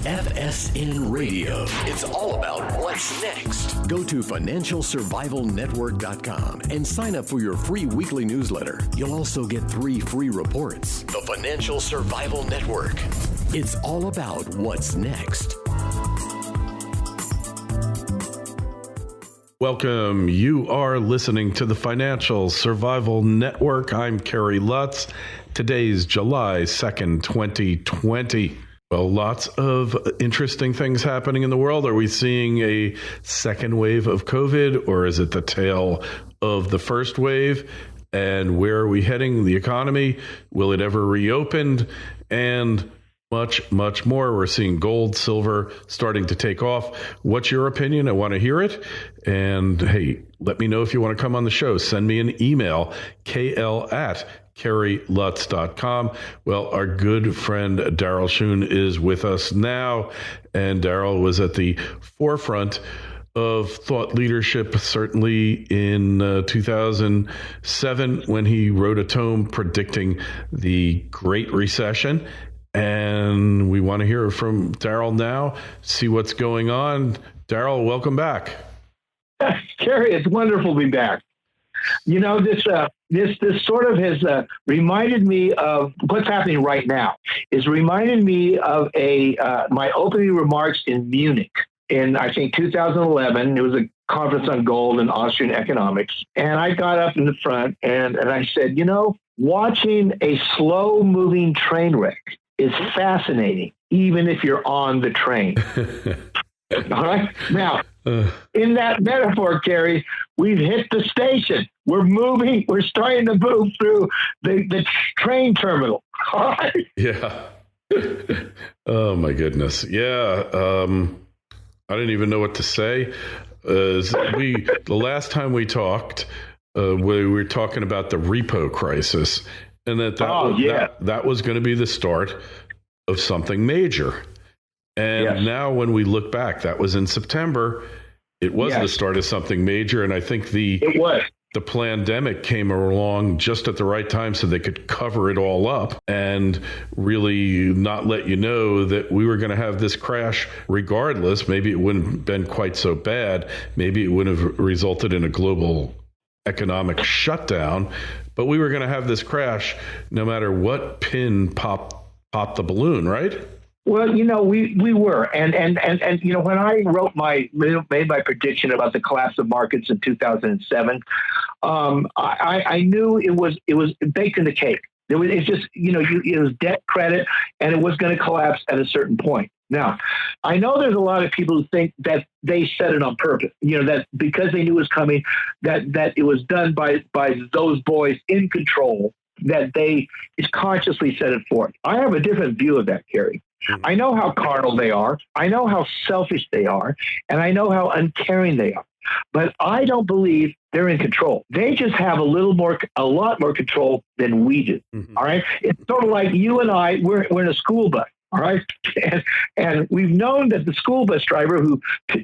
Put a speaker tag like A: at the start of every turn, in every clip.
A: FSN Radio. It's all about what's next. Go to financialsurvivalnetwork.com and sign up for your free weekly newsletter. You'll also get 3 free reports. The Financial Survival Network. It's all about what's next.
B: Welcome. You are listening to the Financial Survival Network. I'm Kerry Lutz. Today's July 2nd, 2020. Well, lots of interesting things happening in the world. Are we seeing a second wave of COVID, or is it the tail of the first wave? And where are we heading? The economy? Will it ever reopen? And much, much more. We're seeing gold, silver starting to take off. What's your opinion? I want to hear it. And hey, let me know if you want to come on the show. Send me an email, kl@kerrylutz.com. Well, our good friend Darryl Schoon is with us now. And Darryl was at the forefront of thought leadership, certainly in 2007, when he wrote a tome predicting the Great Recession. And we want to hear from Darryl now, see what's going on. Darryl, welcome back.
C: Kerry, it's wonderful to be back. You know, this sort of has reminded me of what's happening right now. It's reminded me of my opening remarks in Munich in, I think, 2011. It was a conference on gold and Austrian economics. And I got up in the front and I said, you know, watching a slow-moving train wreck is fascinating, even if you're on the train. All right? Now, in that metaphor, Kerry, we've hit the station. We're moving. We're starting to move through the train terminal. All right?
B: Yeah. Oh, my goodness. Yeah. I didn't even know what to say. The last time we talked, we were talking about the repo crisis, and that was going to be the start of something major. And now when we look back, that was in September. It was the start of something major. And I think the pandemic came along just at the right time so they could cover it all up and really not let you know that we were going to have this crash regardless. Maybe it wouldn't have been quite so bad. Maybe it would have resulted in a global economic shutdown, but we were going to have this crash no matter what pin popped the balloon, right?
C: Well, you know, we were, and you know, when I made my prediction about the collapse of markets in 2007, I knew it was baked in the cake. It's just, you know, it was debt credit, and it was going to collapse at a certain point. Now, I know there's a lot of people who think that they set it on purpose, you know, that because they knew it was coming, that it was done by those boys in control, that they consciously set it forth. I have a different view of that, Kerry. Mm-hmm. I know how carnal they are. I know how selfish they are. And I know how uncaring they are. But I don't believe they're in control. They just have a lot more control than we do. Mm-hmm. All right. It's sort of like you and I, we're in a school bus. All right. And we've known that the school bus driver who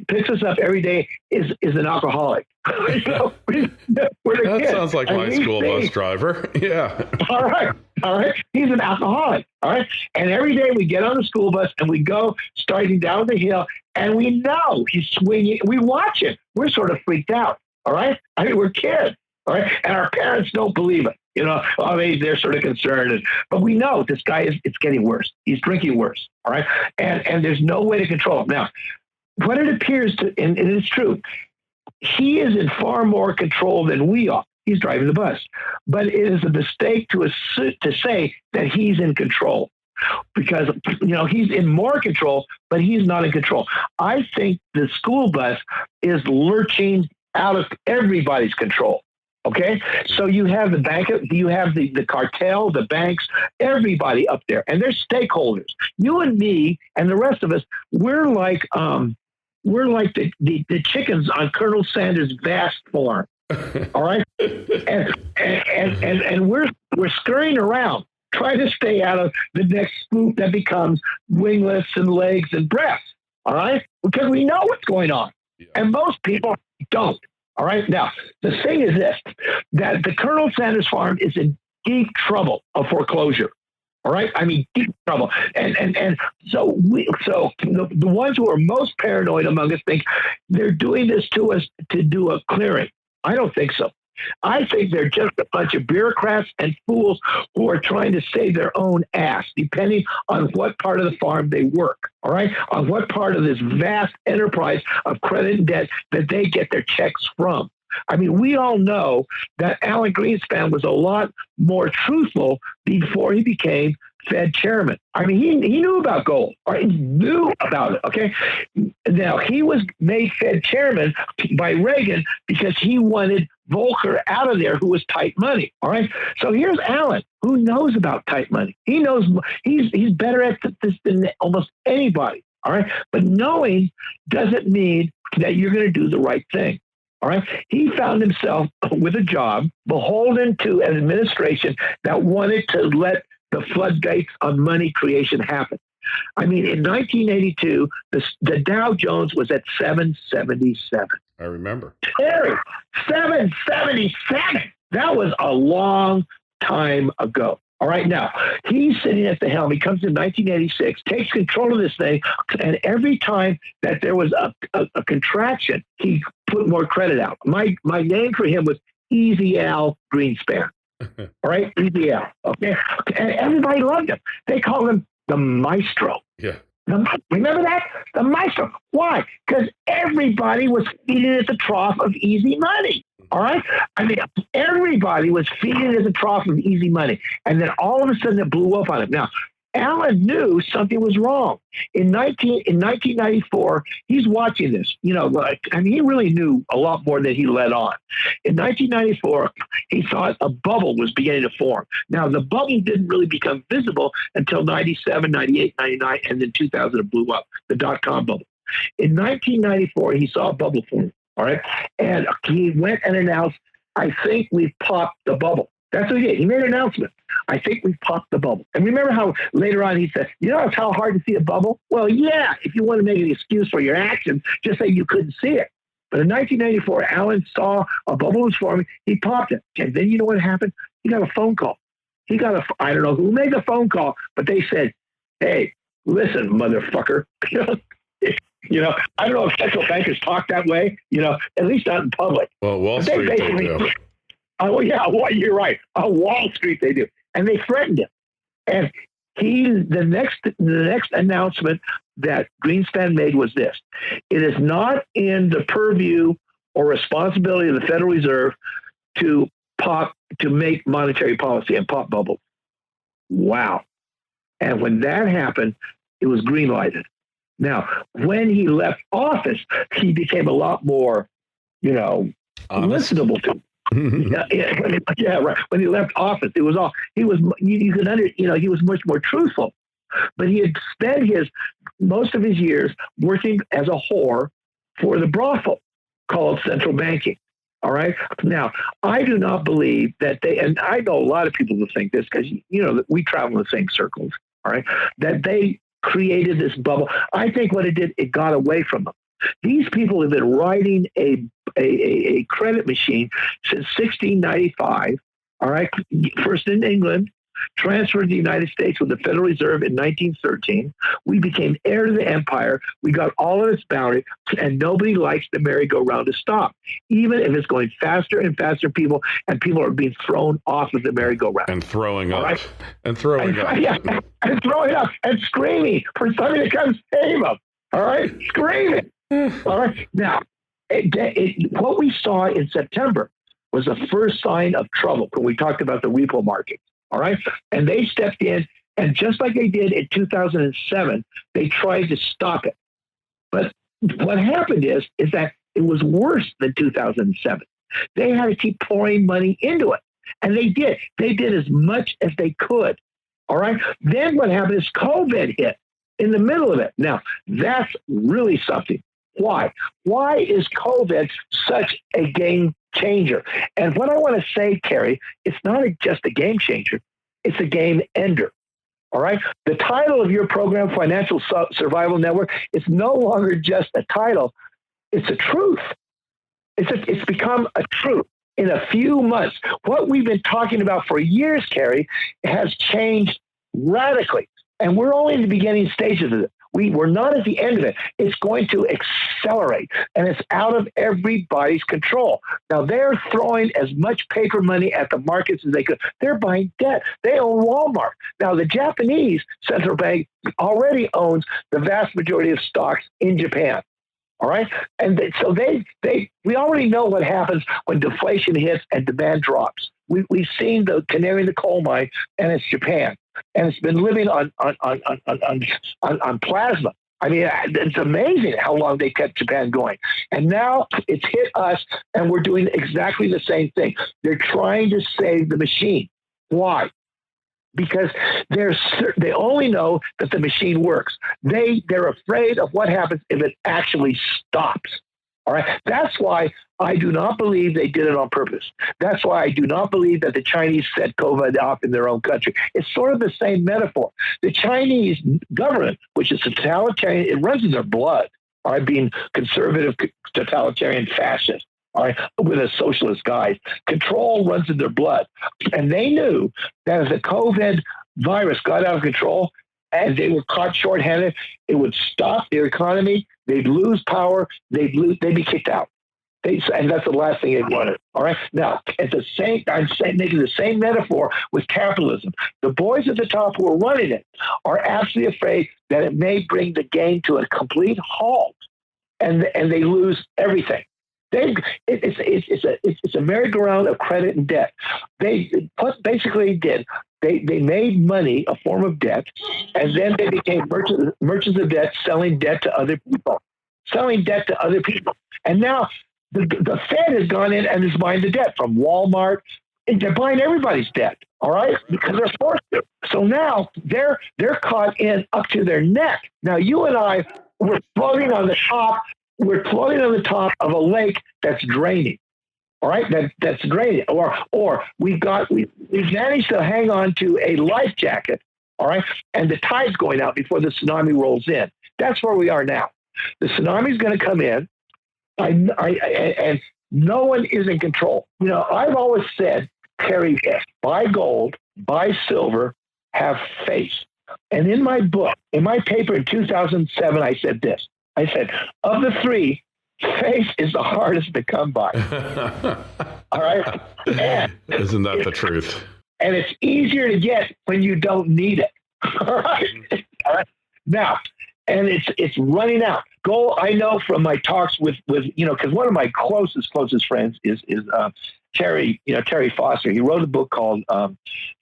C: picks us up every day is an alcoholic. You know, that
B: sounds like my school bus driver. Yeah.
C: All right. He's an alcoholic. All right. And every day we get on the school bus and we go starting down the hill, and we know he's swinging. We watch him. We're sort of freaked out. All right. I mean, we're kids. All right. And our parents don't believe it. You know, they're sort of concerned. But we know this guy it's getting worse. He's drinking worse. All right. And there's no way to control him. Now, what it appears to, and it's true, he is in far more control than we are. He's driving the bus. But it is a mistake to say that he's in control, because, you know, he's in more control, but he's not in control. I think the school bus is lurching out of everybody's control. Okay, so you have the bank, you have the cartel, the banks, everybody up there, and they're stakeholders. You and me and the rest of us, we're like the chickens on Colonel Sanders' vast farm. All right, and we're scurrying around trying to stay out of the next swoop that becomes winglets and legs and breasts. All right, because we know what's going on, and most people don't. All right. Now, the thing is this, that the Colonel Sanders farm is in deep trouble of foreclosure. All right, I mean, deep trouble, and so the ones who are most paranoid among us think they're doing this to us to do a clearing. I don't think so. I think they're just a bunch of bureaucrats and fools who are trying to save their own ass, depending on what part of the farm they work. All right, on what part of this vast enterprise of credit and debt that they get their checks from. I mean, we all know that Alan Greenspan was a lot more truthful before he became Fed chairman. I mean, he knew about gold, or he knew about it, okay? Now, he was made Fed chairman by Reagan because he wanted Volcker out of there, who was tight money, all right? So here's Alan, who knows about tight money. He knows, he's better at this than almost anybody, all right? But knowing doesn't mean that you're going to do the right thing. All right. He found himself with a job beholden to an administration that wanted to let the floodgates on money creation happen. I mean, in 1982, the Dow Jones was at 777.
B: I remember.
C: Kerry, 777. That was a long time ago. All right, now, he's sitting at the helm. He comes in 1986, takes control of this thing, and every time that there was a contraction, he put more credit out. My name for him was Easy Al Greenspan. All right, Easy Al. Okay, and everybody loved him. They called him the Maestro.
B: Yeah.
C: Remember that? The Maestro. Why? Because everybody was feeding at the trough of easy money. All right? I mean, everybody was feeding at the trough of easy money. And then all of a sudden it blew up on him. Now, Alan knew something was wrong. In 1994, he's watching this. You know, I mean, he really knew a lot more than he let on. In 1994, he thought a bubble was beginning to form. Now, the bubble didn't really become visible until 97, 98, 99, and then 2000 it blew up, the dot-com bubble. In 1994, he saw a bubble form. All right. And he went and announced, I think we've popped the bubble. That's what he did. He made an announcement. I think we've popped the bubble. And remember how later on he said, you know how hard to see a bubble? Well, yeah, if you want to make an excuse for your actions, just say you couldn't see it. But in 1994, Alan saw a bubble was forming. He popped it. And then you know what happened? He got a phone call. I don't know who made the phone call, but they said, hey, listen, motherfucker. You know, I don't know if central bankers talk that way, you know, at least not in public.
B: Well, Wall Street, they do.
C: Oh, yeah, well, you're right. On Wall Street, they do. And they threatened him. And the next announcement that Greenspan made was this. It is not in the purview or responsibility of the Federal Reserve to make monetary policy and pop bubbles. Wow. And when that happened, it was green lighted. Now, when he left office, he became a lot more, you know, listenable to. Yeah, right. When he left office, it was all he was. You could he was much more truthful. But he had spent most of his years working as a whore for the brothel called central banking. All right. Now, I do not believe that and I know a lot of people who think this because you know we travel in the same circles. All right, that they created this bubble. I think what it did, it got away from them. These people have been riding a credit machine since 1695. All right, first in England, transferred to the United States with the Federal Reserve in 1913. We became heir to the empire. We got all of its bounty, and nobody likes the merry-go-round to stop, even if it's going faster and faster. People are being thrown off of the merry-go-round
B: and throwing up,
C: right?
B: and throwing up,
C: yeah, and throwing up and screaming for somebody to come save them. All right, screaming. All right, now what we saw in September was the first sign of trouble when we talked about the repo market. All right. And they stepped in, and just like they did in 2007, they tried to stop it. But what happened is that it was worse than 2007. They had to keep pouring money into it. And they did. They did as much as they could. All right. Then what happened is COVID hit in the middle of it. Now, that's really something. Why? Why is COVID such a game changer? And what I want to say, Kerry, it's not just a game changer. It's a game ender. All right. The title of your program, Financial Survival Network, is no longer just a title. It's a truth. It's become a truth. In a few months, what we've been talking about for years, Kerry, has changed radically. And we're only in the beginning stages of it. We're not at the end of it. It's going to accelerate, and it's out of everybody's control. Now, they're throwing as much paper money at the markets as they could. They're buying debt. They own Walmart. Now, the Japanese central bank already owns the vast majority of stocks in Japan. All right. And so we already know what happens when deflation hits and demand drops. We've seen the canary in the coal mine, and it's Japan. And it's been living on plasma. I mean, it's amazing how long they kept Japan going. And now it's hit us, and we're doing exactly the same thing. They're trying to save the machine. Why? Because they only know that the machine works. They're afraid of what happens if it actually stops. All right. That's why I do not believe they did it on purpose. That's why I do not believe that the Chinese set COVID off in their own country. It's sort of the same metaphor. The Chinese government, which is totalitarian, it runs in their blood. All right, being conservative, totalitarian, fascist. All right, with a socialist guise. Control runs in their blood. And they knew that if the COVID virus got out of control and they were caught short-handed, it would stop their economy. They'd lose power. They'd be kicked out. And that's the last thing they wanted. All right. Now, I'm making the same metaphor with capitalism. The boys at the top who are running it are absolutely afraid that it may bring the game to a complete halt, and they lose everything. It's a merry-go-round of credit and debt. They made money a form of debt, and then they became merchants of debt, selling debt to other people. And now the Fed has gone in and is buying the debt from Walmart. And they're buying everybody's debt, all right, because they're forced to. So now they're caught in up to their neck. Now you and I, we're floating on the top. We're floating on the top of a lake that's draining. All right, that's draining. Or we've managed to hang on to a life jacket. All right, and the tide's going out before the tsunami rolls in. That's where we are now. The tsunami is going to come in. And no one is in control. You know, I've always said, Kerry, buy gold, buy silver, have faith. And in my book, in my paper in 2007, I said this. I said, of the three, faith is the hardest to come by. All right?
B: Isn't that the truth?
C: And it's easier to get when you don't need it. All right? All right? Now, and it's running out. I know from my talks with because one of my closest friends is Kerry, Terry Foster. He wrote a book called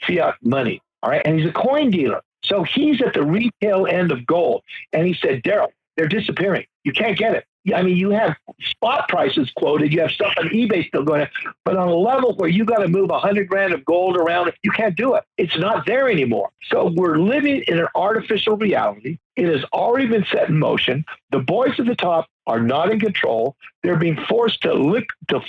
C: Fiat Money. All right, and he's a coin dealer, so he's at the retail end of gold. And he said, Darryl, they're disappearing. You can't get it. I mean, you have spot prices quoted. You have stuff on eBay still going, but on a level where you got to move $100,000 of gold around, you can't do it. It's not there anymore. So we're living in an artificial reality. It has already been set in motion. The boys at the top are not in control. They're being forced to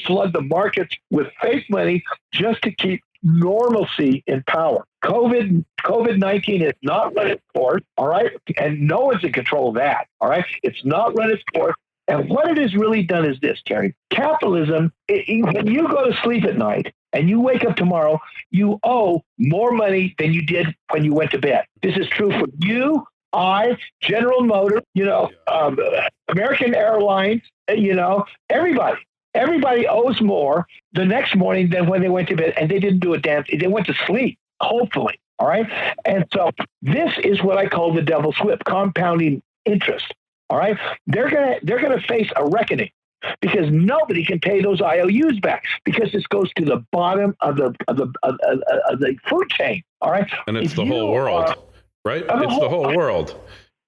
C: flood the markets with fake money just to keep normalcy in power. COVID-19 has not run its course, all right? And no one's in control of that, all right? It's not run its course. And what it has really done is this, Kerry. Capitalism, when you go to sleep at night and you wake up tomorrow, you owe more money than you did when you went to bed. This is true for you, General Motors, American Airlines, everybody. Everybody owes more the next morning than when they went to bed, and they didn't do a damn thing. They went to sleep, hopefully. All right. And so this is what I call the devil's whip, compounding interest. All right. They're gonna face a reckoning because nobody can pay those IOUs back because this goes to the bottom of the food chain. All right.
B: And it's the whole world, right? It's the whole world.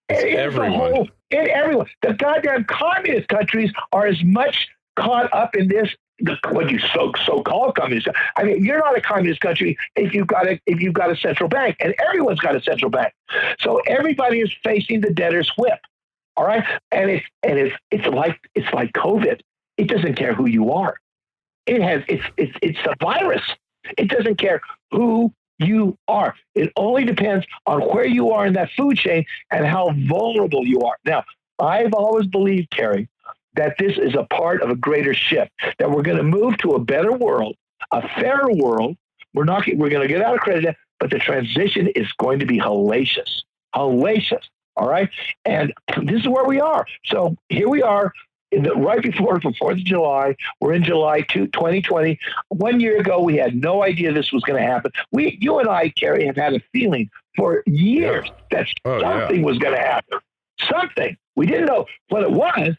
B: It's everyone.
C: Everyone. The goddamn communist countries are as much caught up in this. What you so-called communist? I mean, you're not a communist country if you've got a central bank, and everyone's got a central bank. So everybody is facing the debtor's whip. All right, and it's like COVID. It doesn't care who you are. It's a virus. It doesn't care who you are. It only depends on where you are in that food chain and how vulnerable you are. Now, I've always believed, Kerry, that this is a part of a greater shift, that we're going to move to a better world, a fairer world. We're going to get out of credit debt, but the transition is going to be hellacious. Hellacious. All right. And this is where we are. So here we are right before the 4th of July. We're in July 2020. 1 year ago, we had no idea this was going to happen. You and I, Kerry, have had a feeling for years that something was going to happen. Something. We didn't know what it was,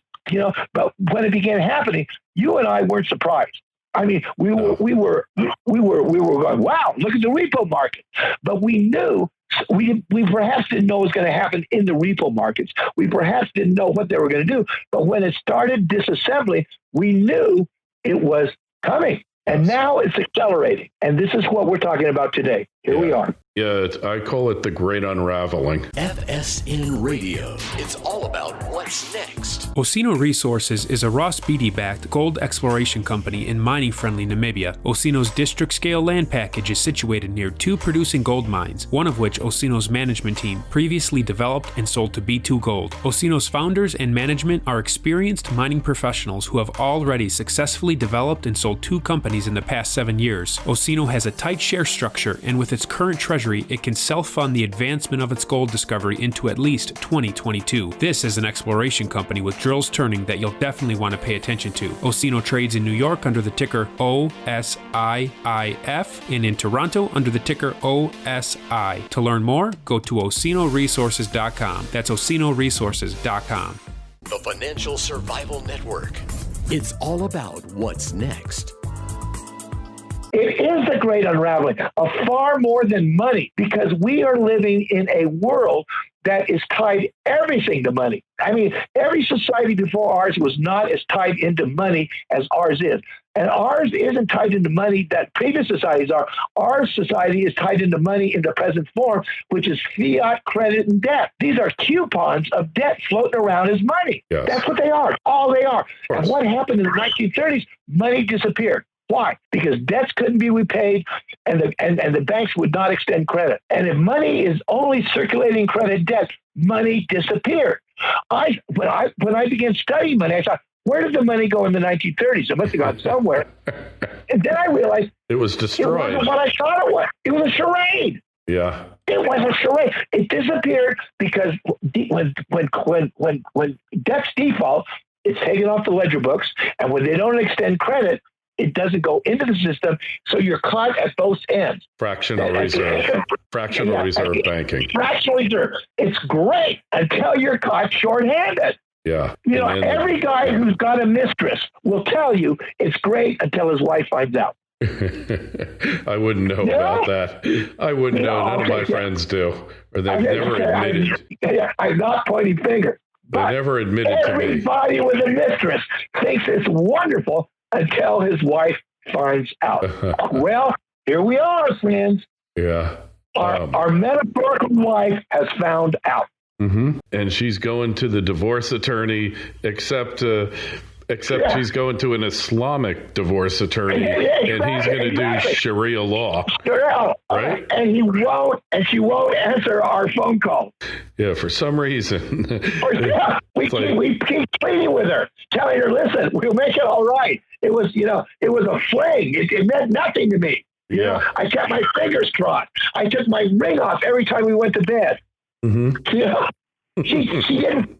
C: but when it began happening, you and I weren't surprised. I mean, we were going, wow, look at the repo market. But we knew we perhaps didn't know what was going to happen in the repo markets. We perhaps didn't know what they were going to do. But when it started disassembling, we knew it was coming. And now it's accelerating. And this is what we're talking about today. Here we are.
B: Yeah, I call it the great unraveling.
A: FSN Radio. It's all about what's next.
D: Osino Resources is a Ross Beatty-backed gold exploration company in mining-friendly Namibia. Osino's district-scale land package is situated near 2 producing gold mines, one of which Osino's management team previously developed and sold to B2 Gold. Osino's founders and management are experienced mining professionals who have already successfully developed and sold 2 companies in the past 7 years. Osino has a tight share structure, and with its current treasury, it can self-fund the advancement of its gold discovery into at least 2022. This is an exploration company with drills turning that you'll definitely want to pay attention to. Osino trades in New York under the ticker OSIIF and in Toronto under the ticker OSI. To learn more, go to osinoresources.com. That's osinoresources.com.
A: The Financial Survival Network. It's all about what's next.
C: It is a great unraveling of far more than money, because we are living in a world that is tied everything to money. I mean, every society before ours was not as tied into money as ours is. And ours isn't tied into money that previous societies are. Our society is tied into money in the present form, which is fiat, credit, and debt. These are coupons of debt floating around as money.
B: Yes.
C: That's what they are. All they are. And what happened in the 1930s? Money disappeared. Why? Because debts couldn't be repaid, and the banks would not extend credit. And if money is only circulating credit debt, money disappeared. When I began studying money, I thought, where did the money go in the 1930s? It must have gone somewhere. And then I realized
B: it was destroyed.
C: It wasn't what I thought it was. It was a charade.
B: Yeah.
C: It was a charade. It disappeared because when debts default, it's taken off the ledger books, and when they don't extend credit, it doesn't go into the system, so you're caught at both ends.
B: Fractional reserve banking.
C: Fractional reserve. It's great until you're caught short-handed.
B: Yeah.
C: Every guy who's got a mistress will tell you it's great until his wife finds out.
B: I wouldn't know about that. I wouldn't know. None of my friends do. Or they've never admitted.
C: I'm not pointing fingers.
B: They never admitted to me.
C: Everybody with a mistress thinks it's wonderful until his wife finds out. Well, here we are, friends.
B: Yeah.
C: Our metaphorical wife has found out.
B: Mm-hmm. And she's going to the divorce attorney, except she's going to an Islamic divorce attorney, and he's going to do Sharia law. Right?
C: And she won't answer our phone call.
B: Yeah, for some reason.
C: We keep pleading with her, telling her, listen, we'll make it all right. It was a fling. It meant nothing to me.
B: Yeah.
C: I kept my fingers crossed. I took my ring off every time we went to bed.
B: Mm-hmm.
C: She didn't,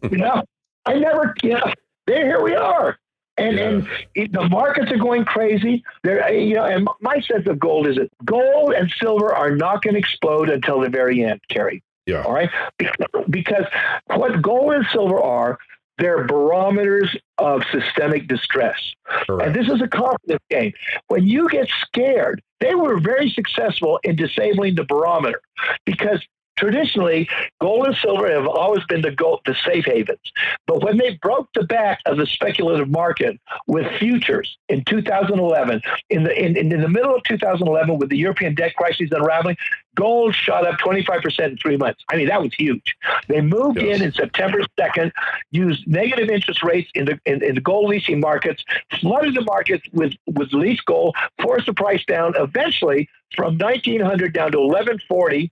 C: I never, here we are. And the markets are going crazy. And my sense of gold is that gold and silver are not going to explode until the very end, Kerry.
B: Yeah.
C: All right. Because what gold and silver are, they're barometers of systemic distress.
B: Correct.
C: And this is a confidence game. When you get scared, they were very successful in disabling the barometer, because traditionally, gold and silver have always been the safe havens. But when they broke the back of the speculative market with futures in 2011, in the middle of 2011, with the European debt crisis unraveling, gold shot up 25% in 3 months. I mean, that was huge. They moved in September 2nd, used negative interest rates in the gold leasing markets, flooded the markets with leased gold, forced the price down, eventually from 1900 down to 1140.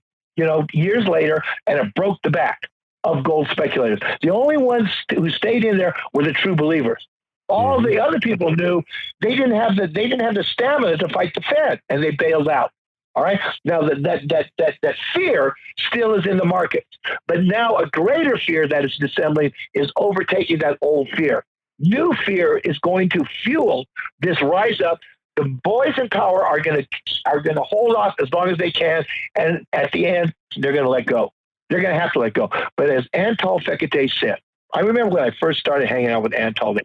C: Years later, and it broke the back of gold speculators. The only ones who stayed in there were the true believers. All the other people knew they didn't have the stamina to fight the Fed, and they bailed out. All right. Now that fear still is in the market, but now a greater fear that is dissembling is overtaking that old fear. New fear is going to fuel this rise up. The boys in power are going to hold off as long as they can, and at the end they're going to let go. They're going to have to let go. But as Antal Fekete said, I remember when I first started hanging out with Antal.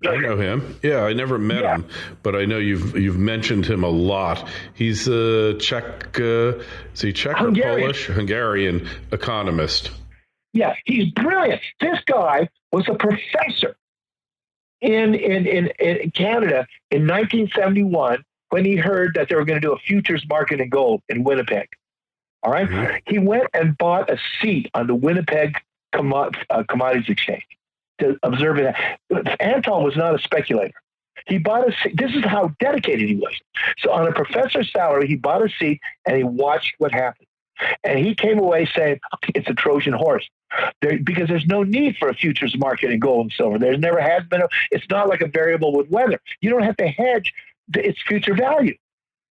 B: I know him. Yeah, I never met him, but I know you've mentioned him a lot. He's a Czech, is he Czech or Polish? Hungarian economist.
C: Yeah, he's brilliant. This guy was a professor in Canada in 1971 when he heard that they were going to do a futures market in gold in Winnipeg. All right, He went and bought a seat on the Winnipeg Commodities Exchange to observe it. Antal was not a speculator. He bought a seat. This is how dedicated he was. So on a professor's salary, he bought a seat and he watched what happened. And he came away saying, it's a Trojan horse. Because there's no need for a futures market in gold and silver. There's never has been. It's not like a variable with weather. You don't have to hedge its future value.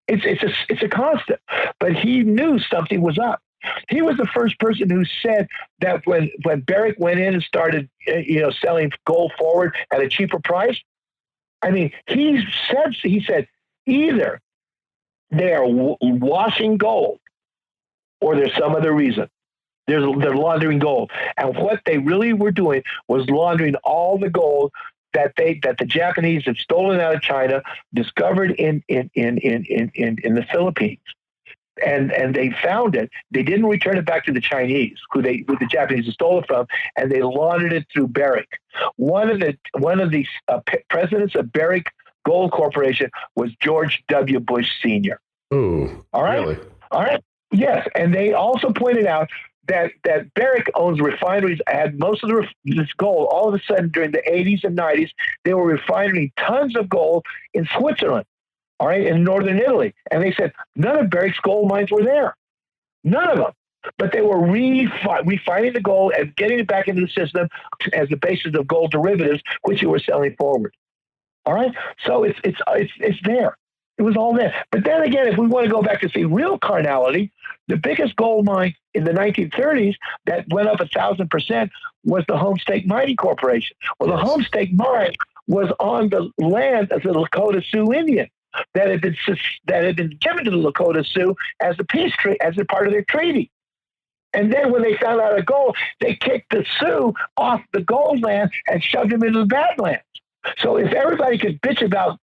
C: It's a constant. But he knew something was up. He was the first person who said that when Barrick went in and started, selling gold forward at a cheaper price. I mean, he said either they are washing gold, or there's some other reason. They're laundering gold, and what they really were doing was laundering all the gold that the Japanese had stolen out of China, discovered in the Philippines. And they found it. They didn't return it back to the Chinese, who the Japanese had stolen it from, and they laundered it through Barrick. One of the presidents of Barrick Gold Corporation was George W. Bush Sr.
B: Oh,
C: all right,
B: really?
C: All right, yes. And they also pointed out that Barrick owns refineries, had most of this gold. All of a sudden, during the 80s and 90s, they were refining tons of gold in Switzerland. All right, in northern Italy. And they said none of Barrick's gold mines were there. None of them. But they were refining the gold and getting it back into the system as the basis of gold derivatives, which you were selling forward. All right? So it's there. It was all there. But then again, if we want to go back to see real carnality, the biggest gold mine in the 1930s that went up 1,000% was the Homestake Mining Corporation. Well, the Homestake Mine was on the land of the Lakota Sioux Indian that had been given to the Lakota Sioux as a peace treaty, as a part of their treaty. And then when they found out of gold, they kicked the Sioux off the gold land and shoved them into the Badlands. So if everybody could bitch about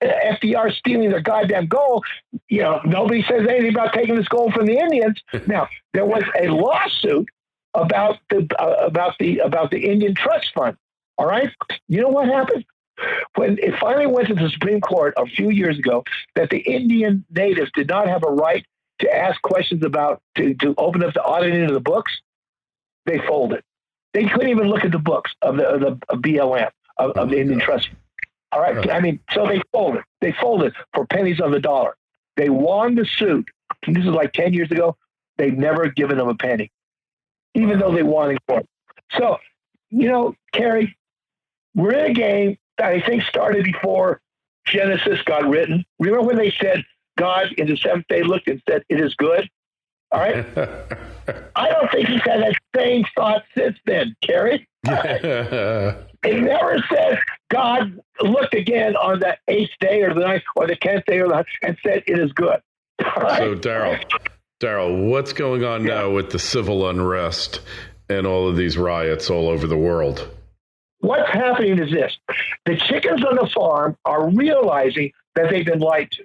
C: FDR stealing their goddamn gold, nobody says anything about taking this gold from the Indians. Now, there was a lawsuit about the Indian Trust Fund. All right, you know what happened? When it finally went to the Supreme Court a few years ago that the Indian natives did not have a right to ask questions about, to open up the auditing of the books, they folded. They couldn't even look at the books of the BLM, of the Indian Trust. All right. I mean, so they folded. They folded for pennies on the dollar. They won the suit. This is like 10 years ago. They've never given them a penny, even though they won in court. So, Kerry, we're in a game that I think started before Genesis got written. Remember when they said God in the seventh day looked and said, it is good? All right. I don't think he's had that same thought since then, Kerry. It never said God looked again on the 8th day or the 9th or the 10th day and said, it is good. All right?
B: So, Darryl, what's going on now with the civil unrest and all of these riots all over the world?
C: What's happening is this. The chickens on the farm are realizing that they've been lied to.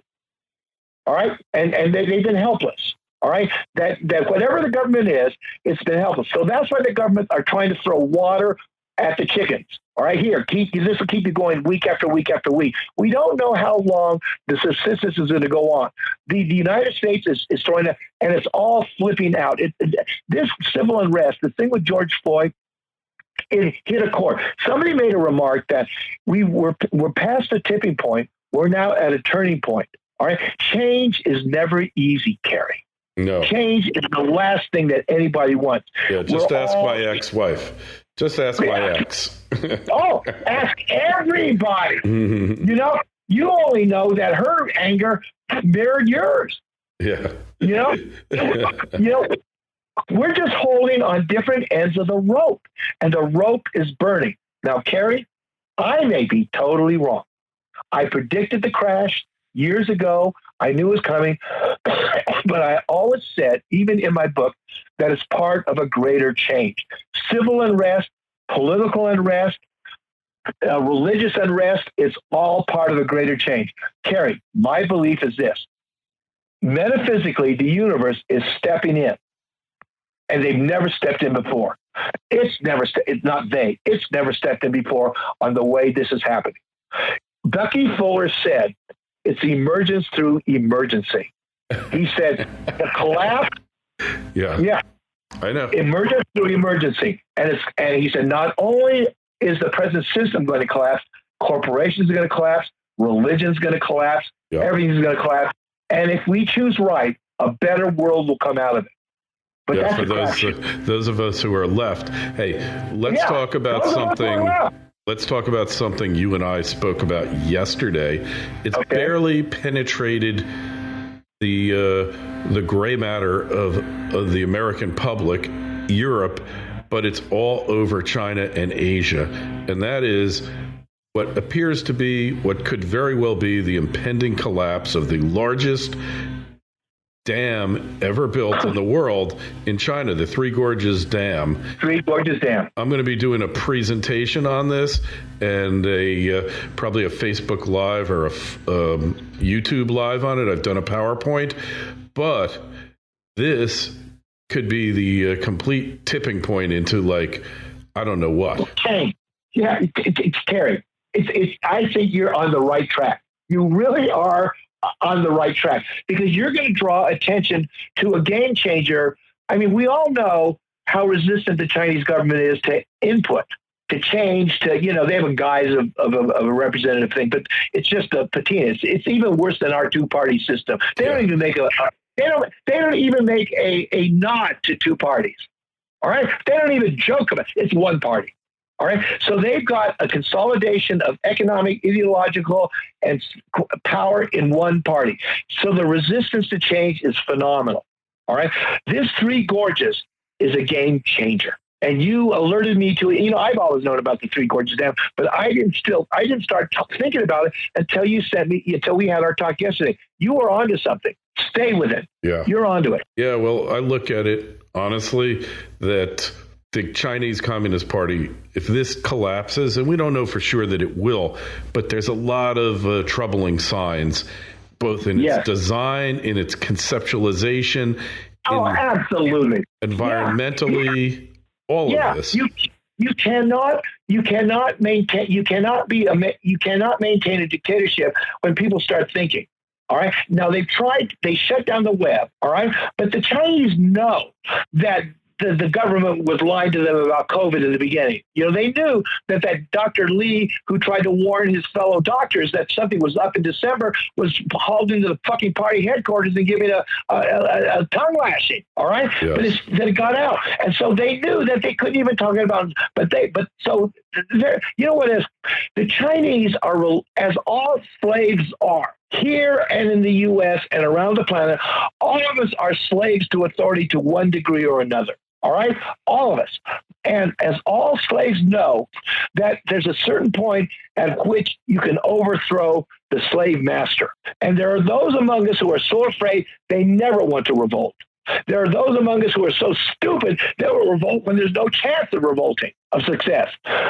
C: All right? And they've been helpless. All right? That whatever the government is, it's been helpless. So that's why the government are trying to throw water at the chickens. All right, this will keep you going week after week after week. We don't know how long the subsistence is going to go on. The United States is throwing it, and it's all flipping out. This civil unrest, the thing with George Floyd, it hit a chord. Somebody made a remark that we're past the tipping point. We're now at a turning point. All right, change is never easy, Kerry.
B: No,
C: change is the last thing that anybody wants.
B: Yeah, just ask my ex-wife. Just ask my ex.
C: Ask everybody. You only know that her anger mirrored yours.
B: Yeah.
C: You know, we're just holding on different ends of the rope, and the rope is burning. Now, Kerry, I may be totally wrong. I predicted the crash years ago. I knew it was coming, but I always said, even in my book, that it's part of a greater change. Civil unrest, political unrest, religious unrest, it's all part of a greater change. Kerry, my belief is this. Metaphysically, the universe is stepping in, and they've never stepped in before. It's never stepped in before on the way this is happening. Bucky Fuller said, it's emergence through emergency. He said, the collapse.
B: Yeah. I know.
C: Emergence through emergency. And he said, not only is the present system going to collapse, corporations are going to collapse, religion's going to collapse, everything's going to collapse. And if we choose right, a better world will come out of it. But
B: yeah, for those of us who are left, hey, let's talk about something. Let's talk about something you and I spoke about yesterday. It's barely penetrated the gray matter of the American public, Europe, but it's all over China and Asia. And that is what appears to be, what could very well be the impending collapse of the largest dam ever built in the world in China, the Three Gorges Dam.
C: Three Gorges Dam.
B: I'm going to be doing a presentation on this and probably a Facebook Live or a YouTube Live on it. I've done a PowerPoint, but this could be the complete tipping point into I don't know what.
C: Okay. Yeah, it's Kerry. I think you're on the right track. You really are on the right track, because you're going to draw attention to a game changer. I mean, we all know how resistant the Chinese government is to input, to change, to, they have a guise of a representative thing, but it's just a patina. It's even worse than our two-party system. They don't even make they don't even make a nod to two parties. All right. They don't even joke about it. It's one party. All right. So they've got a consolidation of economic, ideological, and power in one party. So the resistance to change is phenomenal. All right. This Three Gorges is a game changer. And you alerted me to it. I've always known about the Three Gorges Dam, but I didn't start thinking about it until we had our talk yesterday. You were onto something. Stay with it.
B: Yeah.
C: You're onto it.
B: Yeah. Well, I look at it honestly that the Chinese Communist Party, if this collapses, and we don't know for sure that it will, but there's a lot of troubling signs, both in its design, in its conceptualization,
C: absolutely,
B: environmentally, all of this.
C: You cannot maintain a dictatorship when people start thinking. All right. Now they shut down the web. All right. But the Chinese know that the government was lying to them about COVID in the beginning. They knew that Dr. Lee, who tried to warn his fellow doctors that something was up in December, was hauled into the fucking party headquarters and given a tongue lashing. All right. Yes. But then it got out. And so they knew that they couldn't even talk about it. You know what is? The Chinese are, as all slaves are, here and in the U.S. and around the planet, all of us are slaves to authority to one degree or another. All right? All of us. And as all slaves know, that there's a certain point at which you can overthrow the slave master. And there are those among us who are so afraid they never want to revolt. There are those among us who are so stupid they will revolt when there's no chance of revolting, of success.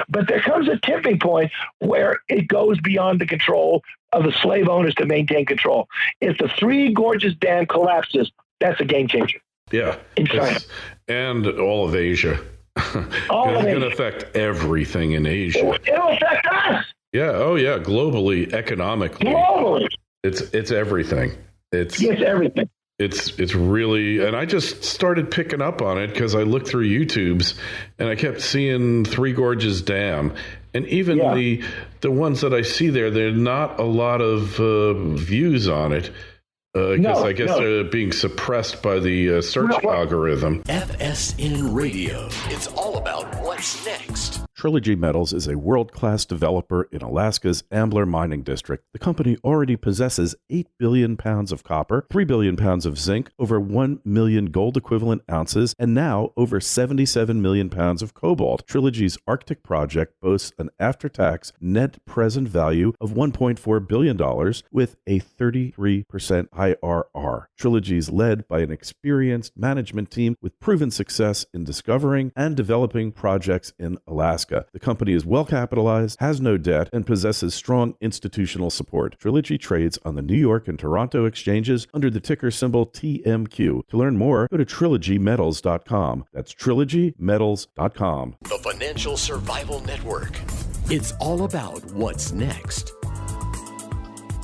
C: But there comes a tipping point where it goes beyond the control of the slave owners to maintain control. If the Three Gorges Dam collapses, that's a game changer.
B: Yeah.
C: In China.
B: And all of Asia. It's going to affect everything in Asia.
C: It'll affect us.
B: Yeah. Oh, yeah. Globally, economically.
C: Globally.
B: It's everything. It's
C: everything.
B: It's really, and I just started picking up on it because I looked through YouTube's and I kept seeing Three Gorges Dam, and even the ones that I see there are not a lot of views on it because I guess they're being suppressed by the search algorithm.
A: FSN Radio. It's all about what's next.
E: Trilogy Metals is a world-class developer in Alaska's Ambler Mining District. The company already possesses 8 billion pounds of copper, 3 billion pounds of zinc, over 1 million gold equivalent ounces, and now over 77 million pounds of cobalt. Trilogy's Arctic project boasts an after-tax net present value of $1.4 billion with a 33% IRR. Trilogy is led by an experienced management team with proven success in discovering and developing projects in Alaska. The company is well capitalized, has no debt, and possesses strong institutional support. Trilogy trades on the New York and Toronto exchanges under the ticker symbol TMQ. To learn more, go to trilogymetals.com. That's trilogymetals.com.
A: The Financial Survival Network. It's all about what's next.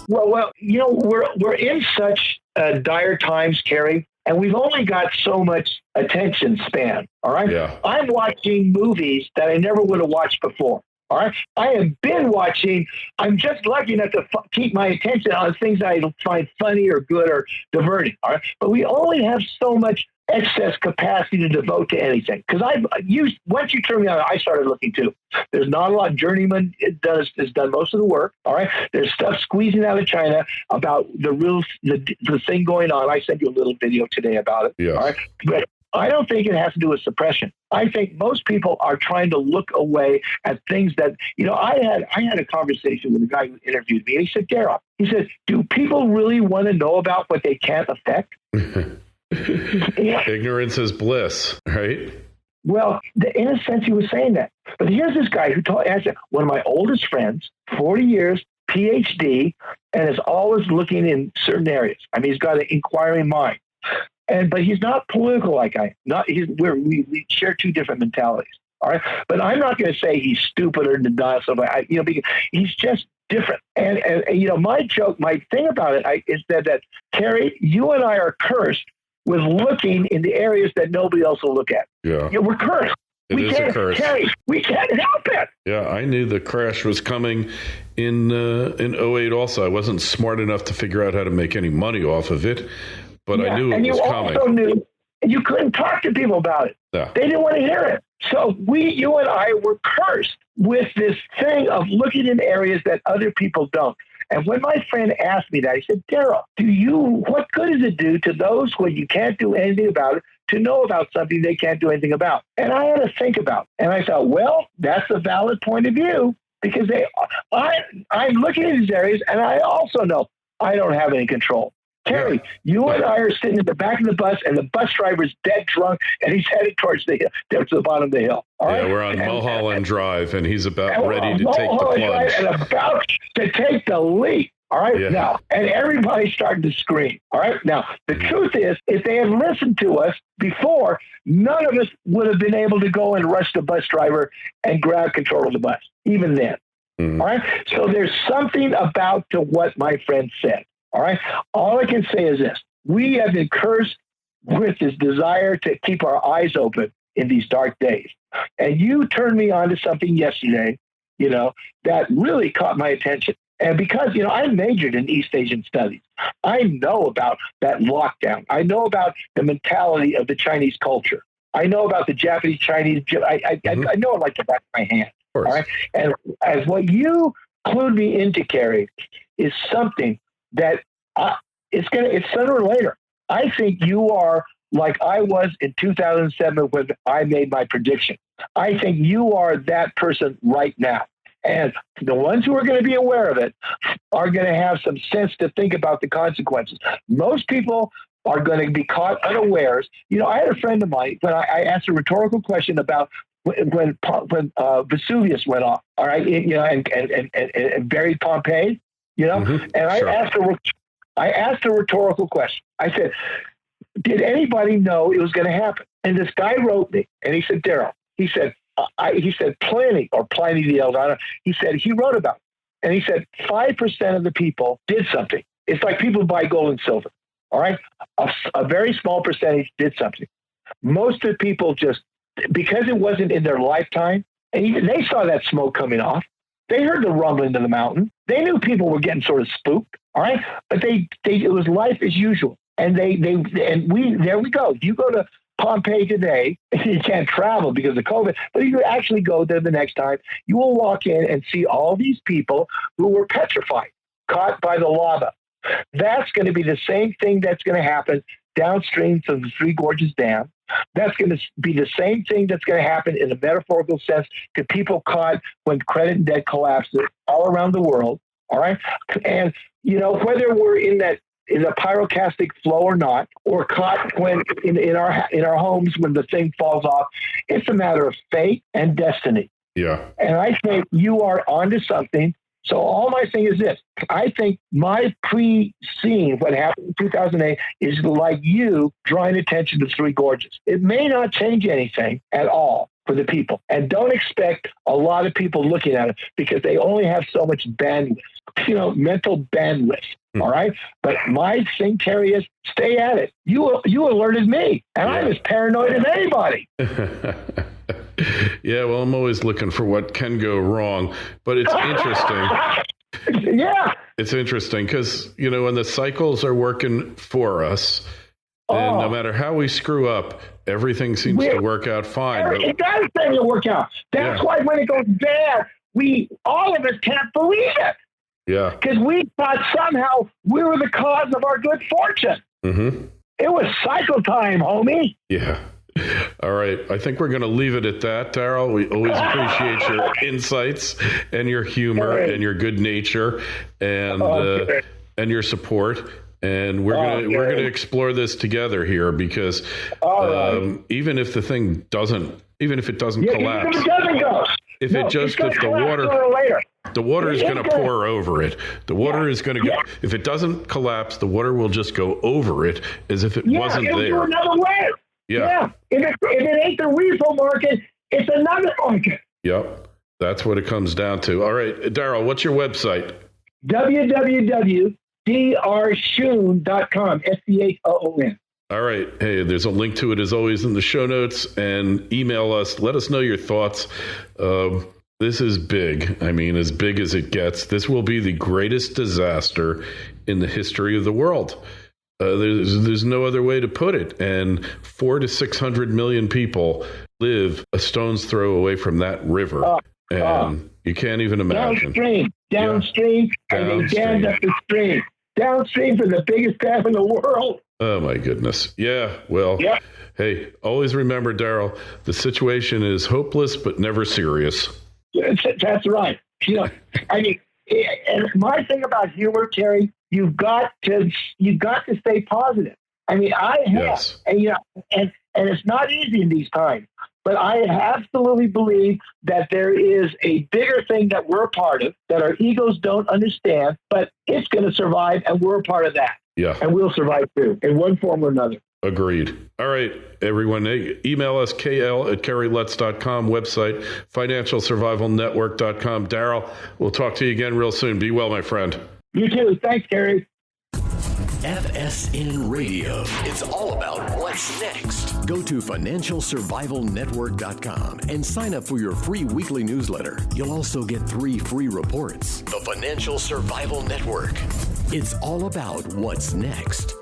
C: Well, we're in such dire times, Kerry, and we've only got so much attention span. All right.
B: Yeah.
C: I'm watching movies that I never would have watched before. All right. I have been watching. I'm just lucky enough to keep my attention on things I find funny or good or diverting. All right. But we only have so much excess capacity to devote to anything. Because once you turn me on, I started looking too. There's not a lot. Journeyman has done most of the work. All right. There's stuff squeezing out of China about the thing going on. I sent you a little video today about it.
B: Yes.
C: All right. But I don't think it has to do with suppression. I think most people are trying to look away at things that, I had a conversation with a guy who interviewed me, and he said, Darryl, he said, do people really want to know about what they can't affect? Yeah.
B: Ignorance is bliss, right?
C: Well, in a sense, he was saying that. But here's this guy who said, one of my oldest friends, 40 years, PhD, and is always looking in certain areas. I mean, he's got an inquiring mind. But he's not political like I am. We share two different mentalities. All right. But I'm not going to say he's stupid or denial somebody. Because he's just different. And my thing about it is that Kerry, you and I are cursed with looking in the areas that nobody else will look at.
B: Yeah.
C: We're cursed.
B: It is a curse.
C: Kerry, we can't help it.
B: Yeah, I knew the crash was coming in 08 also. I wasn't smart enough to figure out how to make any money off of it, but I knew it was coming. And you also knew you couldn't talk to people about it. Yeah.
C: They didn't want to hear it. So you and I were cursed with this thing of looking in areas that other people don't. And when my friend asked me that, he said, Darryl, what good does it do to those when you can't do anything about it to know about something they can't do anything about? And I had to think about it. And I thought, well, that's a valid point of view because I'm looking at these areas and I also know I don't have any control. Kerry, you and I are sitting in the back of the bus, and the bus driver's dead drunk, and he's headed towards the bottom of the hill. All right?
B: We're on Mulholland Drive, and he's about ready to take the plunge.
C: And about to take the leap. All right, now, and everybody started to scream. All right, now, the truth is, if they had listened to us before, none of us would have been able to go and rush the bus driver and grab control of the bus, even then. Mm-hmm. All right, so there's something about to what my friend said. All right. All I can say is this. We have been cursed with this desire to keep our eyes open in these dark days. And you turned me on to something yesterday, that really caught my attention. And because, I majored in East Asian studies, I know about that lockdown. I know about the mentality of the Chinese culture. I know about the Japanese, Chinese. I know it like the back of my hand. All right. And as what you clued me into, Kerry, is something that it's sooner or later. I think you are like I was in 2007 when I made my prediction. I think you are that person right now. And the ones who are going to be aware of it are going to have some sense to think about the consequences. Most people are going to be caught unawares. I had a friend of mine when I asked a rhetorical question about when Vesuvius went off, all right, and buried Pompeii. And I asked a rhetorical question. I said, did anybody know it was going to happen? And this guy wrote me, and he said, Darryl, he said Pliny the Elder, he said he wrote about it. And he said 5% of the people did something. It's like people buy gold and silver, all right? A very small percentage did something. Most of the people just, because it wasn't in their lifetime, and even they saw that smoke coming off, they heard the rumbling of the mountain. They knew people were getting sort of spooked, all right? But it was life as usual. And there we go. You go to Pompeii today, you can't travel because of COVID, but if you actually go there the next time, you will walk in and see all these people who were petrified, caught by the lava. That's going to be the same thing that's going to happen downstream from the Three Gorges Dam. That's going to be the same thing that's going to happen in a metaphorical sense to people caught when credit and debt collapses all around the world. All right. And, whether we're in a pyroclastic flow or not, or caught when in our homes when the thing falls off, it's a matter of fate and destiny.
B: Yeah.
C: And I think you are onto something. So all my thing is this. I think my pre-seeing what happened in 2008 is like you drawing attention to Three Gorges. It may not change anything at all for the people. And don't expect a lot of people looking at it because they only have so much bandwidth, mental bandwidth. All right. But my thing, Kerry, is stay at it. You alerted me, and I'm as paranoid as anybody.
B: Yeah, well, I'm always looking for what can go wrong, but it's interesting.
C: Yeah.
B: It's interesting because, when the cycles are working for us, and no matter how we screw up, everything seems to work out fine.
C: It does seem to work out. That's why when it goes bad, all of us can't believe it.
B: Yeah.
C: Because we thought somehow we were the cause of our good fortune.
B: Mm-hmm.
C: It was cycle time, homie.
B: Yeah. All right. I think we're going to leave it at that, Darryl. We always appreciate your insights and your humor and your good nature and your support. And we're going to explore this together here because even if the thing doesn't collapse, if the water is going to pour over it. The water is going to go. If it doesn't collapse, the water will just go over it as if it wasn't there.
C: It'll go another way. Yeah. If it ain't the refill market, it's another market.
B: Yep. That's what it comes down to. All right, Darryl, what's your website?
C: www.drschon.com. SCHOON.
B: All right. Hey, there's a link to it as always in the show notes, and email us. Let us know your thoughts. This is big. I mean, as big as it gets. This will be the greatest disaster in the history of the world. There's no other way to put it. And 400 to 600 million people live a stone's throw away from that river. And you can't even imagine.
C: Downstream, and they dammed up the stream. Downstream from the biggest dam in the world.
B: Oh, my goodness. Yeah, well, hey, always remember, Darryl, the situation is hopeless but never serious.
C: That's right. I mean, and my thing about humor, Kerry, you've got to stay positive. I mean, I have, and it's not easy in these times, but I absolutely believe that there is a bigger thing that we're a part of that our egos don't understand, but it's going to survive, and we're a part of that.
B: Yeah,
C: and we'll survive too, in one form or another.
B: Agreed. All right, everyone, email us, KL@KerryLutz.com, website, FinancialSurvivalNetwork.com. Darryl, we'll talk to you again real soon. Be well, my friend.
C: You too. Thanks, Kerry.
A: FSN Radio. It's all about what's next. Go to FinancialSurvivalNetwork.com and sign up for your free weekly newsletter. You'll also get 3 free reports. The Financial Survival Network. It's all about what's next.